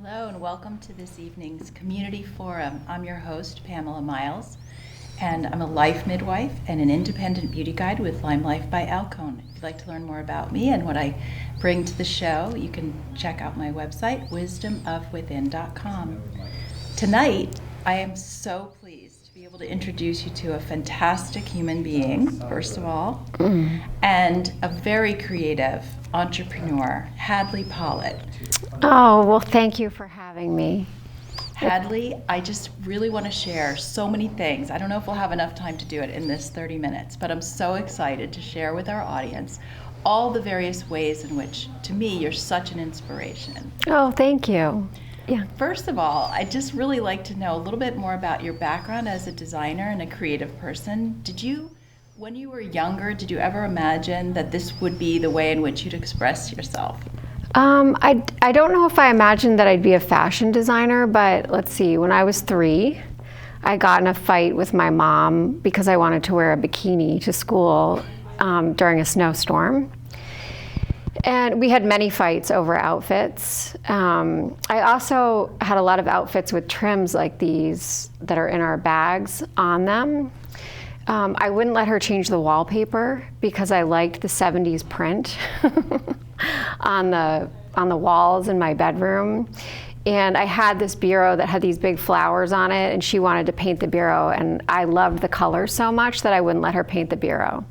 Hello and welcome to this evening's Community Forum. I'm your host, Pamela Miles, and I'm a life midwife and an independent beauty guide with Lyme Life by Alcone. If you'd like to learn more about me and what I bring to the show, you can check out my website, wisdomofwithin.com. Tonight, I am so pleased to be able to introduce you to a fantastic human being, first of all, and a very creative entrepreneur, Hadley Pollet. Oh, well, thank you for having me. Hadley, I just really want to share so many things. I don't know if we'll have enough time to do it in this 30 minutes, but I'm so excited to share with our audience all the various ways in which, to me, you're such an inspiration. Oh, thank you. Yeah. First of all, I'd just really like to know a little bit more about your background as a designer and a creative person. When you were younger, did you ever imagine that this would be the way in which you'd express yourself? I don't know if I imagined that I'd be a fashion designer, but let's see, when I was 3, I got in a fight with my mom because I wanted to wear a bikini to school during a snowstorm. And we had many fights over outfits. I also had a lot of outfits with trims like these that are in our bags on them. I wouldn't let her change the wallpaper because I liked the 70s print on the walls in my bedroom. And I had this bureau that had these big flowers on it, and she wanted to paint the bureau, and I loved the colors so much that I wouldn't let her paint the bureau.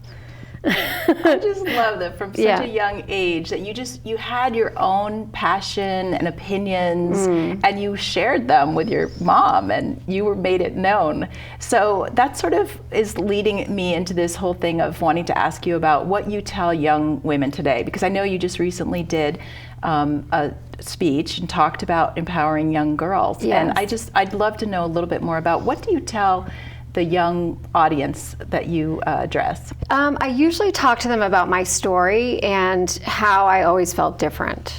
I just love that from such a young age that you had your own passion and opinions and you shared them with your mom and you made it known. So that sort of is leading me into this whole thing of wanting to ask you about what you tell young women today, because I know you just recently did a speech and talked about empowering young girls. Yes. And I'd love to know a little bit more about what do you tell the young audience that you address? I usually talk to them about my story and how I always felt different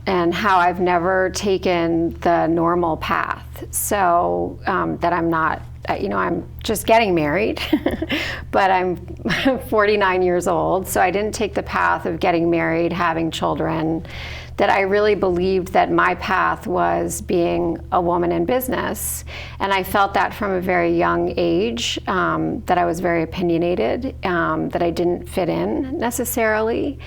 and how I've never taken the normal path. So that I'm not, I'm just getting married, but I'm 49 years old. So I didn't take the path of getting married, having children, that I really believed that my path was being a woman in business. And I felt that from a very young age, that I was very opinionated, that I didn't fit in necessarily.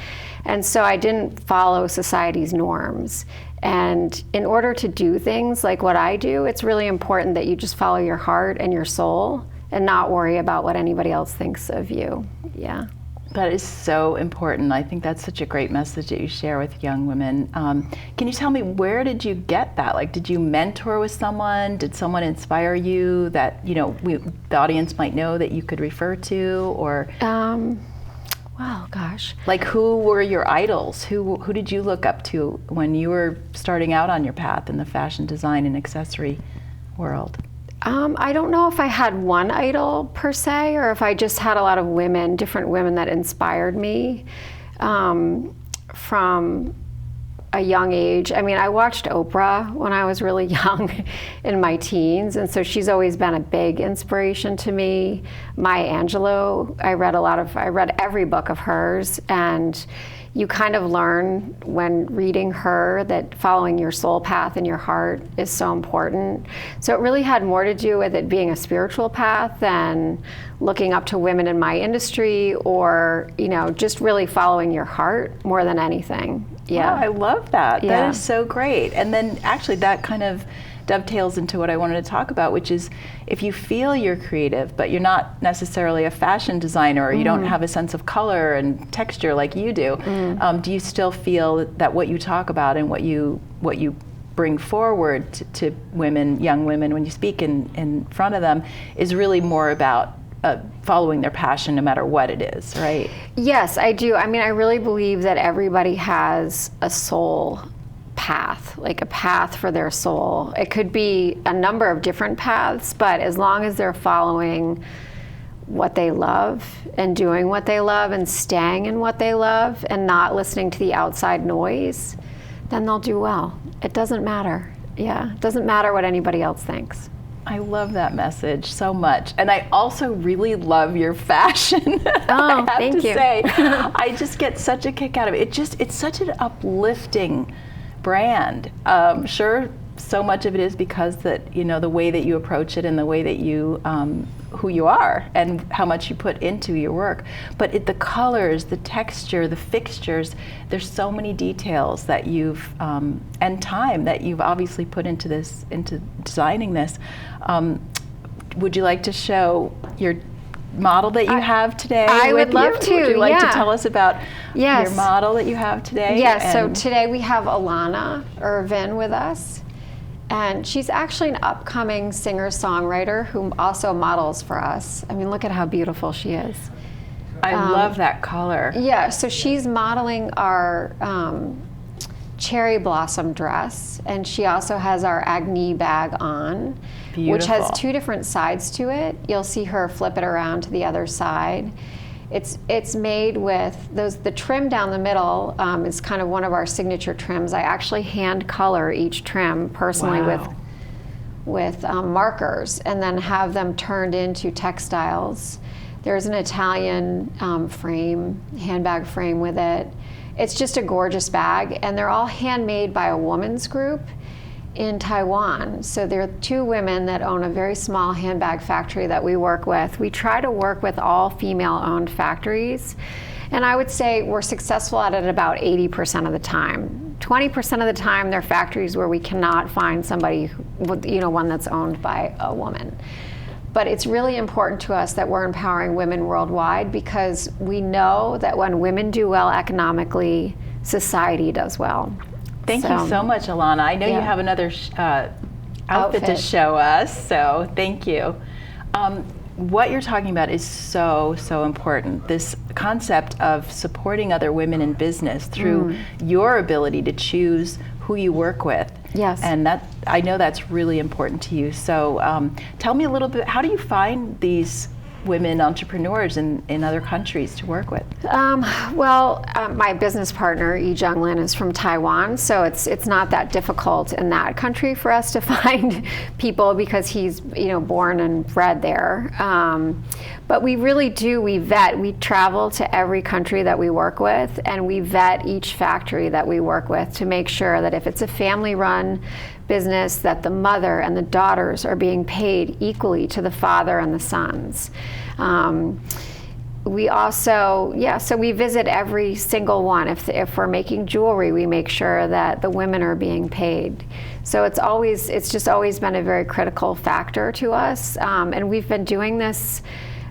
And so I didn't follow society's norms. And in order to do things like what I do, it's really important that you just follow your heart and your soul and not worry about what anybody else thinks of you. Yeah. That is so important. I think that's such a great message that you share with young women. Can you tell me, where did you get that? Like, did you mentor with someone? Did someone inspire you that, the audience might know that you could refer to? Or, well, gosh. like, who were your idols? Who did you look up to when you were starting out on your path in the fashion design and accessory world? I don't know if I had one idol per se, or if I just had a lot of women, different women that inspired me from a young age. I mean, I watched Oprah when I was really young in my teens, and so she's always been a big inspiration to me. Maya Angelou, I read every book of hers, and you kind of learn when reading her that following your soul path and your heart is so important. So it really had more to do with it being a spiritual path than looking up to women in my industry or, just really following your heart more than anything. Yeah. Oh, I love that. Yeah. That is so great. And then actually that kind of dovetails into what I wanted to talk about, which is if you feel you're creative, but you're not necessarily a fashion designer, or you don't have a sense of color and texture like you do, do you still feel that what you talk about and what you bring forward to women, young women, when you speak in front of them, is really more about following their passion no matter what it is, right? Yes, I do. I mean, I really believe that everybody has a soul path, like a path for their soul. It could be a number of different paths, but as long as they're following what they love and doing what they love and staying in what they love and not listening to the outside noise, then they'll do well. It doesn't matter. Yeah, it doesn't matter what anybody else thinks. I love that message so much. And I also really love your fashion. Oh, I have thank to you. say, I just get such a kick out of it. It's such an uplifting brand. Sure, so much of it is because that, the way that you approach it and the way that you, who you are and how much you put into your work. But the colors, the texture, the fixtures, there's so many details that you've, and time that you've obviously put into designing this. Would you like to show your model that you have today? I would love to. Would you like to tell us about your model that you have today? Yes, so today we have Alana Irvin with us. And she's actually an upcoming singer-songwriter who also models for us. I mean, look at how beautiful she is. I love that color. Yeah, so she's modeling our cherry blossom dress, and she also has our Agni bag on, which has 2 different sides to it. You'll see her flip it around to the other side. It's made with the trim down the middle is kind of one of our signature trims. I actually hand color each trim personally with markers, and then have them turned into textiles. There's an Italian handbag frame with it. It's just a gorgeous bag, and they're all handmade by a woman's group in Taiwan. So there are 2 women that own a very small handbag factory that we work with. We try to work with all female-owned factories, and I would say we're successful at it about 80% of the time. 20% of the time, they're factories where we cannot find somebody, one that's owned by a woman. But it's really important to us that we're empowering women worldwide, because we know that when women do well economically, society does well. Thank you so much, Alana. I know you have another outfit to show us, so thank you. What you're talking about is so important. This concept of supporting other women in business through your ability to choose who you work with. Yes. And I know that's really important to you. So tell me a little bit, how do you find these women entrepreneurs in other countries to work with? My business partner, Yi Jung Lin, is from Taiwan, so it's not that difficult in that country for us to find people, because he's born and bred there. But we really do, we travel to every country that we work with, and we vet each factory that we work with to make sure that if it's a family-run business, that the mother and the daughters are being paid equally to the father and the sons. We also, so we visit every single one. If we're making jewelry, we make sure that the women are being paid. So it's just always been a very critical factor to us. And we've been doing this,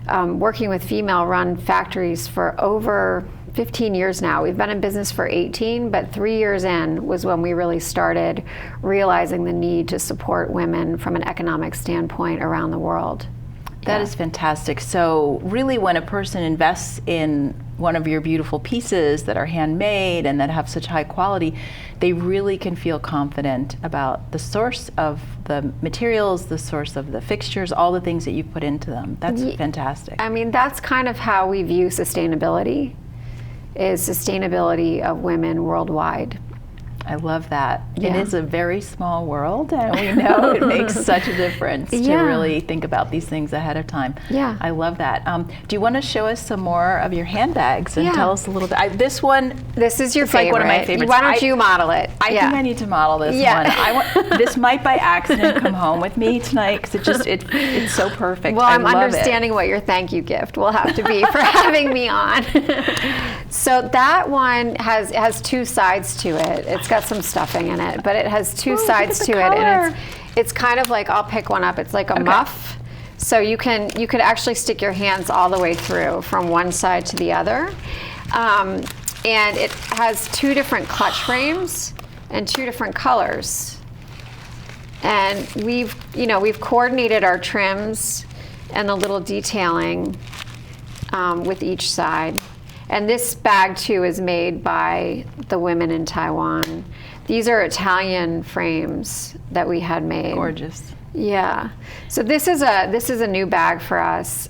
working with female-run factories for over 15 years now. We've been in business for 18, but 3 years in was when we really started realizing the need to support women from an economic standpoint around the world. That is fantastic. So really, when a person invests in one of your beautiful pieces that are handmade and that have such high quality, they really can feel confident about the source of the materials, the source of the fixtures, all the things that you put into them. That's fantastic. I mean, that's kind of how we view sustainability, is sustainability of women worldwide. I love that. It is a very small world, and we know it makes such a difference to really think about these things ahead of time. Yeah. I love that. Do you want to show us some more of your handbags and tell us a little bit? This is your favorite. Like one of my favorites. Why don't you model it? I think I need to model this one. This might by accident come home with me tonight, because it's so perfect. Well, I'm understanding what your thank you gift will have to be for having me on. So that one has 2 sides to it. It's got some stuffing in it, but it has 2 sides to it, and it's kind of like, I'll pick one up. It's like a muff, so you could actually stick your hands all the way through from one side to the other, and it has 2 different clutch frames and 2 different colors, and we've coordinated our trims and the little detailing with each side. And this bag too is made by the women in Taiwan. These are Italian frames that we had made. Gorgeous. Yeah. So this is a new bag for us.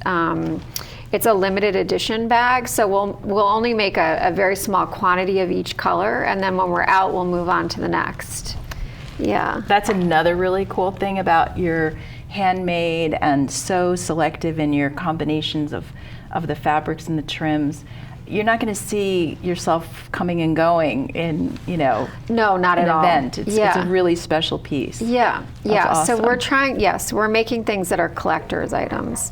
It's a limited edition bag, so we'll only make a very small quantity of each color, and then when we're out, we'll move on to the next. Yeah. That's another really cool thing about your handmade and so selective in your combinations of the fabrics and the trims. you're not going to see yourself coming and going in, No, not at an all. event. It's a really special piece. Yeah, yeah. Awesome. So we're making things that are collector's items.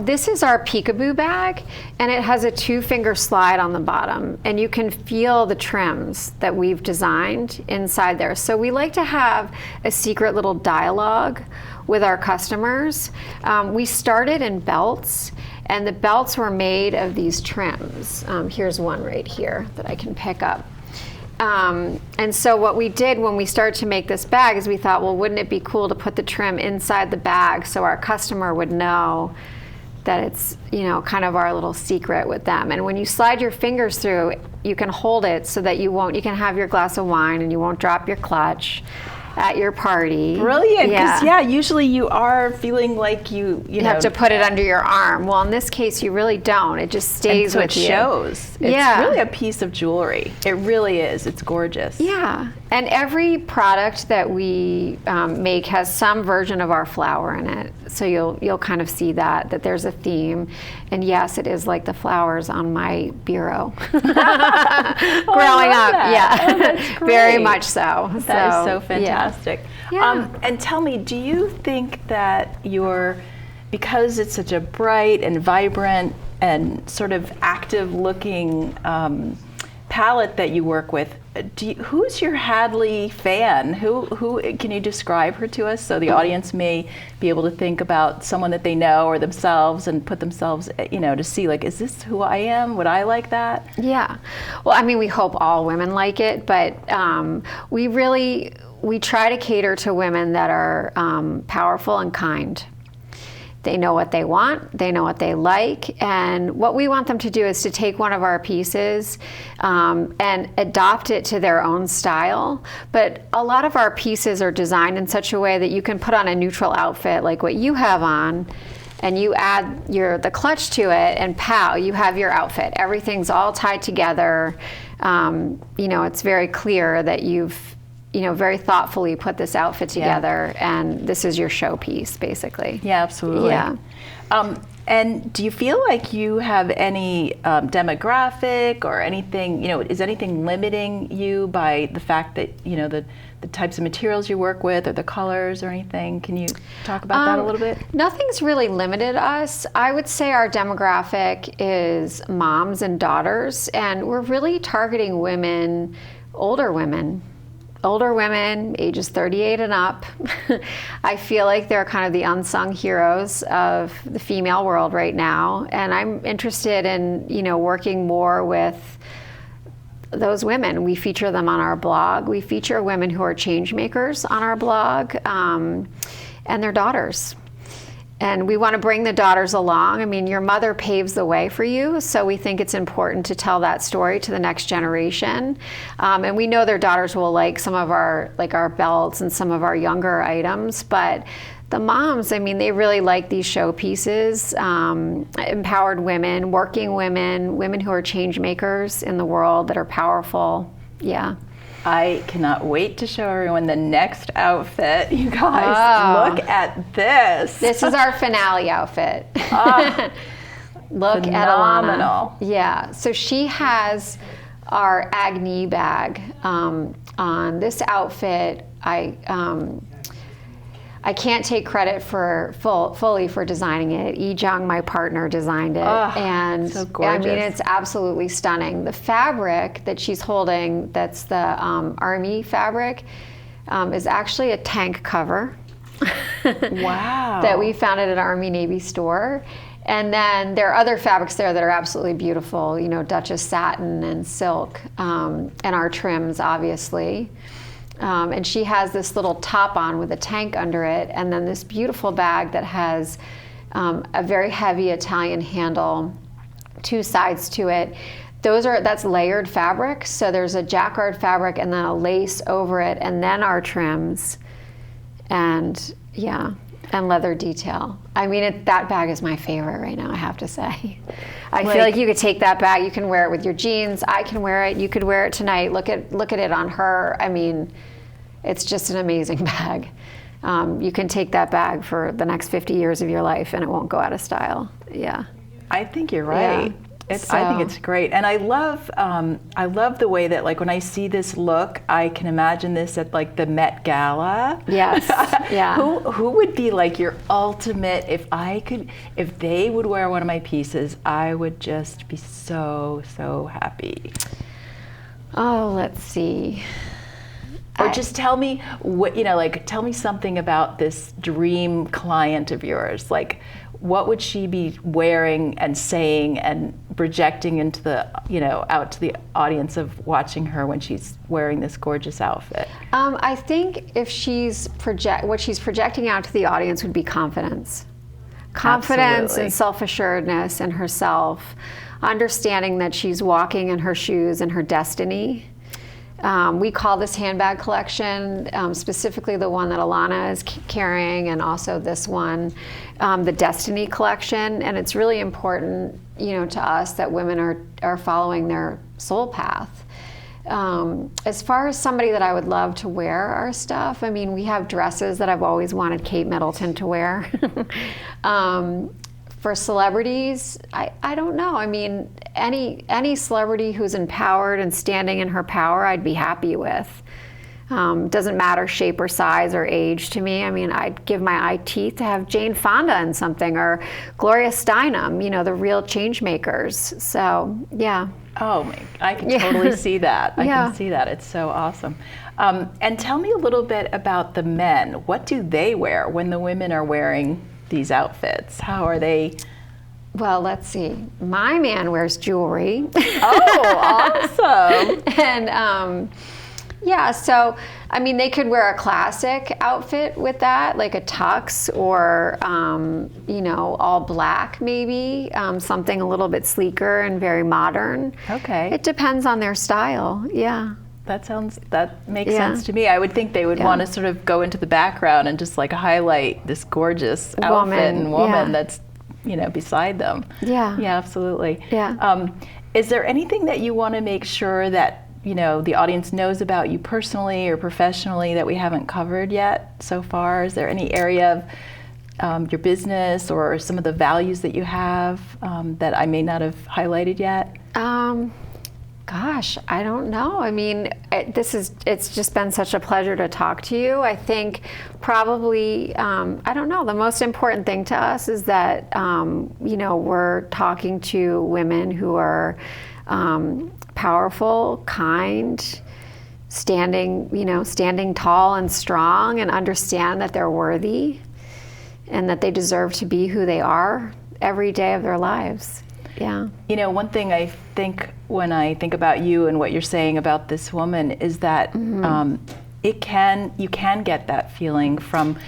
This is our peekaboo bag, and it has a 2-finger slide on the bottom, and you can feel the trims that we've designed inside there. So we like to have a secret little dialogue with our customers. We started in belts, and the belts were made of these trims. Here's one right here that I can pick up. And so what we did when we started to make this bag is we thought, well, wouldn't it be cool to put the trim inside the bag so our customer would know that it's, kind of our little secret with them. And when you slide your fingers through, you can hold it so that you can have your glass of wine and you won't drop your clutch at your party. Brilliant, because usually you are feeling like you have to put it under your arm. Well, in this case, you really don't. It just stays with you. It shows. It's really a piece of jewelry. It really is. It's gorgeous. Yeah, and every product that we make has some version of our flower in it. So you'll kind of see that there's a theme. And yes, it is like the flowers on my bureau. Growing up, that. Oh, that's great. Very much so. That is so fantastic. Yeah. And tell me, do you think that because it's such a bright and vibrant and sort of active looking palette that you work with, who's your Hadley fan? Who can you describe her to us so the audience may be able to think about someone that they know or themselves and put themselves, to see, like, is this who I am? Would I like that? Yeah. Well, I mean, we hope all women like it, but we try to cater to women that are powerful and kind. They know what they want, they know what they like, and what we want them to do is to take one of our pieces and adopt it to their own style. But a lot of our pieces are designed in such a way that you can put on a neutral outfit like what you have on, and you add the clutch to it, and pow, you have your outfit. Everything's all tied together. It's very clear that you've very thoughtfully put this outfit together, and this is your showpiece, basically. Yeah, absolutely. Yeah. And do you feel like you have any demographic or anything, is anything limiting you by the fact that, the types of materials you work with or the colors or anything? Can you talk about that a little bit? Nothing's really limited us. I would say our demographic is moms and daughters, and we're really targeting women, older women, ages 38 and up. I feel like they're kind of the unsung heroes of the female world right now. And I'm interested in, working more with those women. We feature them on our blog. We feature women who are change makers on our blog, and their daughters. And we want to bring the daughters along. I mean, your mother paves the way for you, so we think it's important to tell that story to the next generation. And we know their daughters will like some of our belts and some of our younger items, but the moms, I mean, they really like these showpieces. Empowered women, working women who are change makers in the world that are powerful. Yeah. I cannot wait to show everyone the next outfit. You guys, look at this. This is our finale outfit. Look phenomenal. at Alana. Yeah, so she has our Agni bag on. This outfit, I can't take credit fully for designing it. Jung, my partner, designed it. And so gorgeous. I mean, it's absolutely stunning. The fabric that she's holding, that's the army fabric, is actually a tank cover. Wow. That we found at an Army Navy store. And then there are other fabrics there that are absolutely beautiful, Duchess satin and silk, and our trims, obviously. And she has this little top on with a tank under it, and then this beautiful bag that has a very heavy Italian handle, 2 sides to it. That's layered fabric, so there's a jacquard fabric and then a lace over it, and then our trims, and leather detail. I mean, that bag is my favorite right now, I have to say. I feel like you could take that bag, you can wear it with your jeans, I can wear it, you could wear it tonight, look at it on her. I mean, it's just an amazing bag. You can take that bag for the next 50 years of your life and it won't go out of style. Yeah. I think you're right. I think it's great, and I love the way that, like, when I see this look, I can imagine this at like the Met Gala. Yes, yeah. Who would be like your ultimate? If they would wear one of my pieces, I would just be so happy. Oh, let's see. Or just tell me tell me something about this dream client of yours. Like, what would she be wearing and saying and projecting into the, out to the audience of watching her when she's wearing this gorgeous outfit? I think if what she's projecting out to the audience would be confidence. Confidence Absolutely. and self-assuredness in herself, understanding that she's walking in her shoes and her destiny. We call this handbag collection, specifically the one that Alana is carrying, and also this one, the Destiny collection. And it's really important, to us that women are following their soul path. As far as somebody that I would love to wear our stuff, I mean, we have dresses that I've always wanted Kate Middleton to wear. For celebrities, I don't know. I mean, any celebrity who's empowered and standing in her power, I'd be happy with. Doesn't matter shape or size or age to me. I mean, I'd give my eye teeth to have Jane Fonda in something, or Gloria Steinem, the real change makers. So, yeah. Oh, I can totally see that. I can see that. It's so awesome. And tell me a little bit about the men. What do they wear when the women are wearing these outfits? How are they? Well, let's see. My man wears jewelry. Oh, awesome. And so, I mean, they could wear a classic outfit with that, like a tux, or, all black maybe, something a little bit sleeker and very modern. Okay. It depends on their style, yeah. That makes sense to me. I would think they would want to sort of go into the background and just like highlight this gorgeous outfit and woman that's, beside them. Yeah. Yeah, absolutely. Yeah. Is there anything that you want to make sure that, the audience knows about you personally or professionally that we haven't covered yet so far? Is there any area of your business or some of the values that you have that I may not have highlighted yet? Gosh, I don't know. I mean, it's just been such a pleasure to talk to you. I think probably, I don't know, the most important thing to us is that, we're talking to women who are powerful, kind, standing tall and strong, and understand that they're worthy and that they deserve to be who they are every day of their lives. Yeah. One thing I think when I think about you and what you're saying about this woman is that you can get that feeling from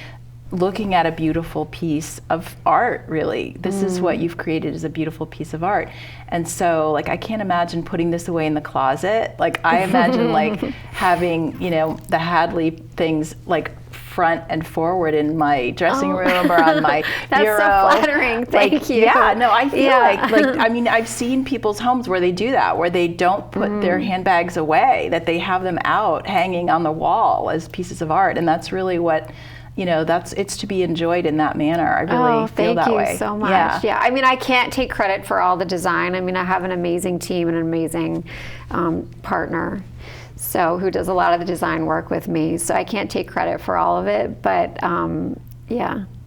looking at a beautiful piece of art, really. This is what you've created, is a beautiful piece of art. And so, like, I can't imagine putting this away in the closet. Like, I imagine, like, having, the Hadley things, like, front and forward in my dressing room or on my That's bureau. That's so flattering. Thank you. Yeah, no, I feel like, I mean, I've seen people's homes where they do that, where they don't put their handbags away, that they have them out hanging on the wall as pieces of art. And that's really what, it's to be enjoyed in that manner. I really feel that way. Thank you so much. Yeah, I mean, I can't take credit for all the design. I mean, I have an amazing team and an amazing partner, who does a lot of the design work with me. So I can't take credit for all of it, but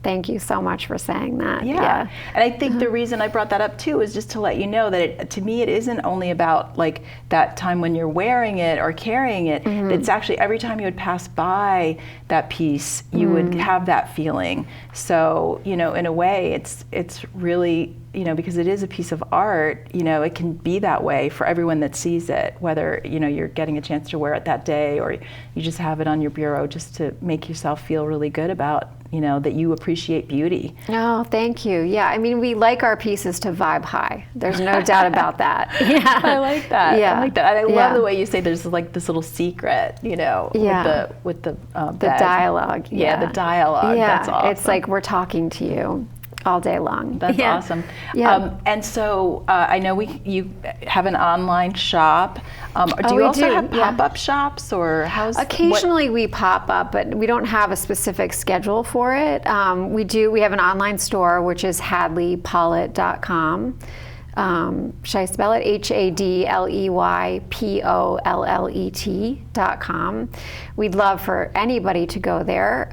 thank you so much for saying that. Yeah. And I think the reason I brought that up too is just to let you know that to me it isn't only about like that time when you're wearing it or carrying it. It's actually every time you would pass by that piece, you would have that feeling. So, in a way it's really, because it is a piece of art, it can be that way for everyone that sees it, whether, you're getting a chance to wear it that day or you just have it on your bureau just to make yourself feel really good about, that you appreciate beauty. Oh, thank you. Yeah, I mean, we like our pieces to vibe high. There's no doubt about that. Yeah. I like that. Yeah. I like that. And I love the way you say there's like this little secret, with the dialogue. Yeah, the dialogue. Yeah. That's awesome. It's like we're talking to you all day long. That's awesome. Yeah. And so I know you have an online shop. Do you also have pop-up shops, or how's? Occasionally we pop up, but we don't have a specific schedule for it. We have an online store, which is hadleypollet.com. Should I spell it? HadleyPollet.com. We'd love for anybody to go there.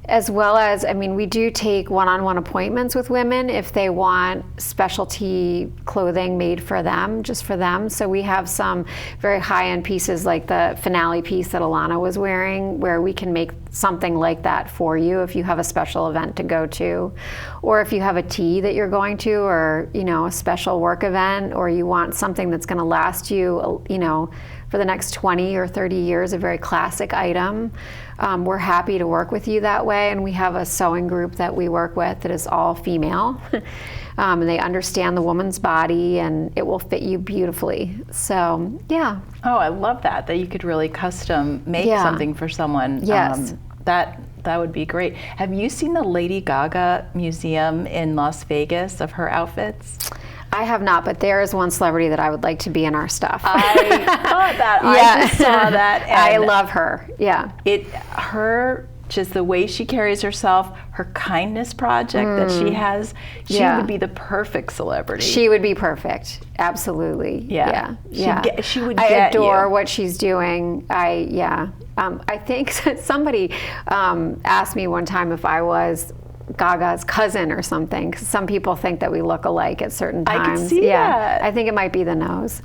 As well as, I mean, we do take one-on-one appointments with women if they want specialty clothing made for them, just for them. So we have some very high-end pieces like the finale piece that Alana was wearing, where we can make something like that for you if you have a special event to go to, or if you have a tea that you're going to, or, you know, a special work event, or you want something that's going to last you, you know, for the next 20 or 30 years, a very classic item. We're happy to work with you that way, and we have a sewing group that we work with that is all female, and they understand the woman's body, and it will fit you beautifully. So, yeah. Oh, I love that you could really custom make something for someone. Yes. That would be great. Have you seen the Lady Gaga museum in Las Vegas of her outfits? I have not, but there is one celebrity that I would like to be in our stuff. I thought that. I just saw that. And I love her. Yeah. Just the way she carries herself, her kindness project that she has, she would be the perfect celebrity. She would be perfect. Absolutely. Yeah. She would I get adore you. what she's doing. I think somebody asked me one time if I was Gaga's cousin or something, 'cause some people think that we look alike at certain times. I can see that. I think it might be the nose.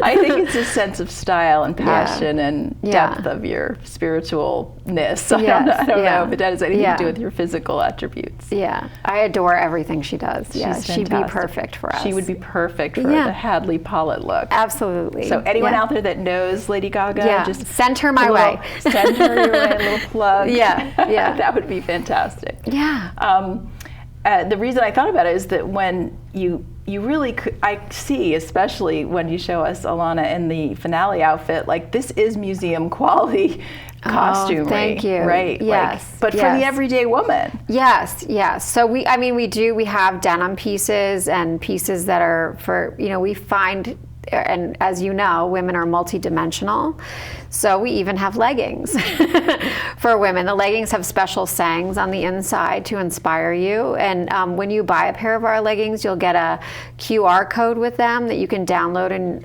I think it's a sense of style and passion and depth of your spiritualness. I don't know if it has anything to do with your physical attributes. Yeah, I adore everything she does. Yeah, she'd be fantastic. perfect for us. She would be perfect for the Hadley Pollet look. Absolutely. So anyone out there that knows Lady Gaga, just send her my way. Send her your way, a little plug. Yeah. That would be fantastic. Yeah. The reason I thought about it is that when you really could, I see, especially when you show us Alana in the finale outfit, like this is museum quality costume. Thank you. Right. Yes. But for the everyday woman. Yes. So we have denim pieces and pieces that are for, we find, and as you know, women are multidimensional. So we even have leggings for women. The leggings have special sayings on the inside to inspire you. And when you buy a pair of our leggings, you'll get a QR code with them that you can download in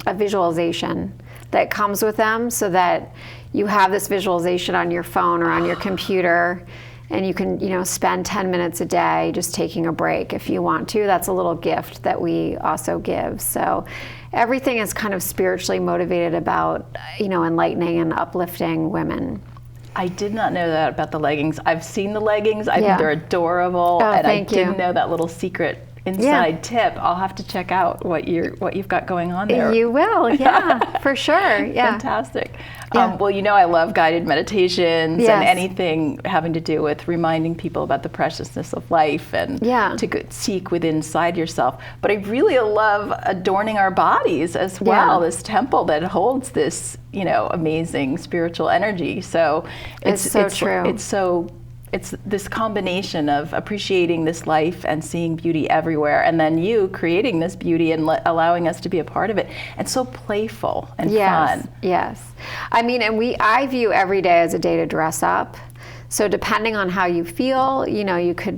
a visualization that comes with them, so that you have this visualization on your phone or on your computer. And you can, spend 10 minutes a day just taking a break if you want to. That's a little gift that we also give. So everything is kind of spiritually motivated about, enlightening and uplifting women. I did not know that about the leggings. I've seen the leggings. I think they're adorable. Oh, and thank you. I didn't know that little secret inside tip. I'll have to check out what you've got going on there. You will, for sure. Yeah. Fantastic. Well, I love guided meditations and anything having to do with reminding people about the preciousness of life and to seek inside yourself. But I really love adorning our bodies as well. This temple that holds this, amazing spiritual energy. So it's true. It's this combination of appreciating this life and seeing beauty everywhere, and then you creating this beauty and allowing us to be a part of it. And so playful and fun. Yes. I view every day as a day to dress up. So depending on how you feel,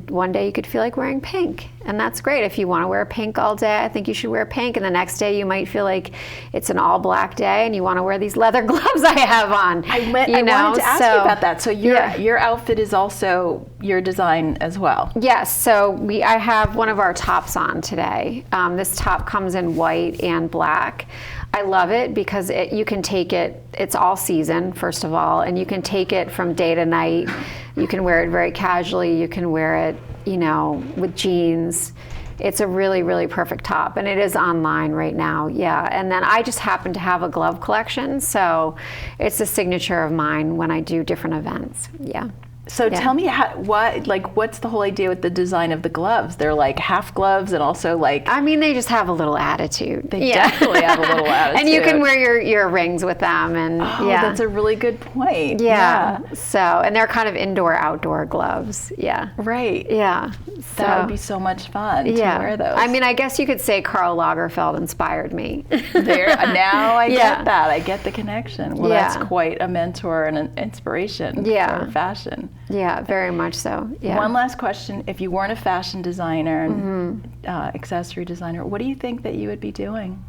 one day you could feel like wearing pink, and that's great. If you want to wear pink all day, I think you should wear pink. And the next day you might feel like it's an all black day and you want to wear these leather gloves I have on. I wanted to ask you about that. So your outfit is also your design as well. Yes. So I have one of our tops on today. This top comes in white and black. I love it because you can take it, it's all season, first of all, and you can take it from day to night. You can wear it very casually. You can wear it, with jeans. It's a really, really perfect top, and it is online right now. Yeah. And then I just happen to have a glove collection, so it's a signature of mine when I do different events. Yeah. So tell me what's the whole idea with the design of the gloves? They're like half gloves and also they just have a little attitude. They definitely have a little attitude. And you can wear your rings with them, and that's a really good point. Yeah. So, and they're kind of indoor-outdoor gloves. Yeah. Right. Yeah. That would be so much fun to wear those. I guess you could say Karl Lagerfeld inspired me. Now I get that. I get the connection. Well, that's quite a mentor and an inspiration for fashion. Yeah, very much so. Yeah. One last question. If you weren't a fashion designer and accessory designer, what do you think that you would be doing?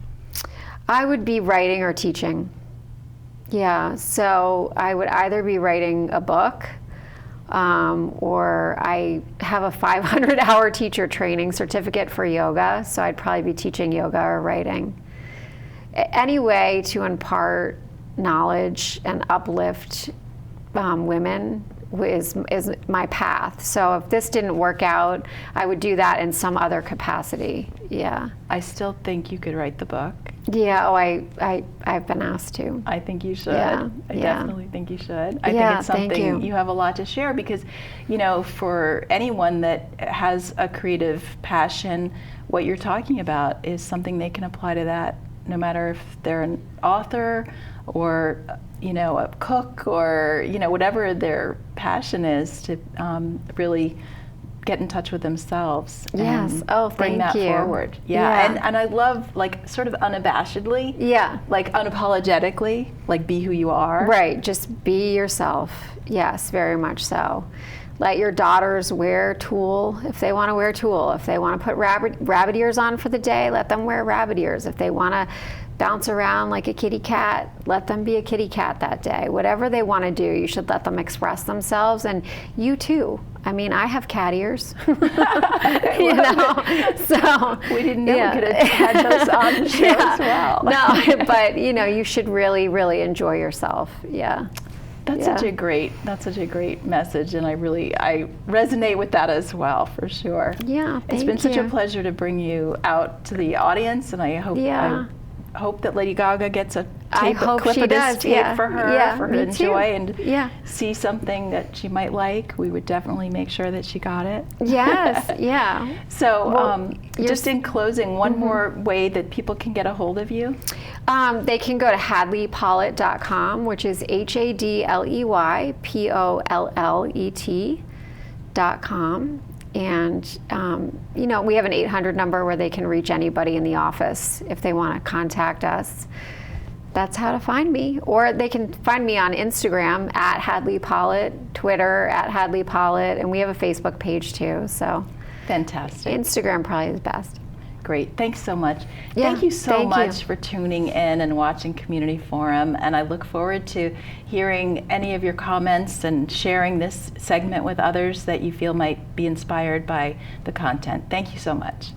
I would be writing or teaching. Yeah, so I would either be writing a book, or I have a 500-hour teacher training certificate for yoga, so I'd probably be teaching yoga or writing. Any way to impart knowledge and uplift women is my path. So if this didn't work out, I would do that in some other capacity. Yeah. I still think you could write the book. Yeah. Oh, I've been asked to. I think you should. Yeah. I Yeah. definitely think you should. I Yeah, think it's thank something you. have a lot to share because, for anyone that has a creative passion, what you're talking about is something they can apply to that, no matter if they're an author or a cook or whatever their passion is, to really get in touch with themselves. Yes. And Oh, bring thank that you. forward. Yeah. And I love, like, sort of unabashedly. Yeah. Like, unapologetically, like, be who you are. Right. Just be yourself. Yes, very much so. Let your daughters wear tulle if they want to wear tulle. If they want to put rabbit ears on for the day, let them wear rabbit ears. If they want to bounce around like a kitty cat, let them be a kitty cat that day. Whatever they want to do, you should let them express themselves. And you too. I mean, I have cat ears. So we didn't know we could have had those on the show as well. No, but you should really, really enjoy yourself. Yeah. That's such a great message, and I resonate with that as well, for sure. Yeah, it's been such a pleasure to bring you out to the audience, and I hope that Lady Gaga gets a clip of this tape for her to enjoy and see something that she might like. We would definitely make sure that she got it. Yes, yeah. So just in closing, one more way that people can get a hold of you? They can go to hadleypollet.com, which is HadleyPollet.com. And, we have an 800 number where they can reach anybody in the office if they want to contact us. That's how to find me. Or they can find me on Instagram at Hadley Pollet, Twitter at Hadley Pollet, and we have a Facebook page too. So fantastic. Instagram probably is best. Great. Thanks so much. Yeah, thank you so much you. for tuning in and watching Community Forum. And I look forward to hearing any of your comments and sharing this segment with others that you feel might be inspired by the content. Thank you so much.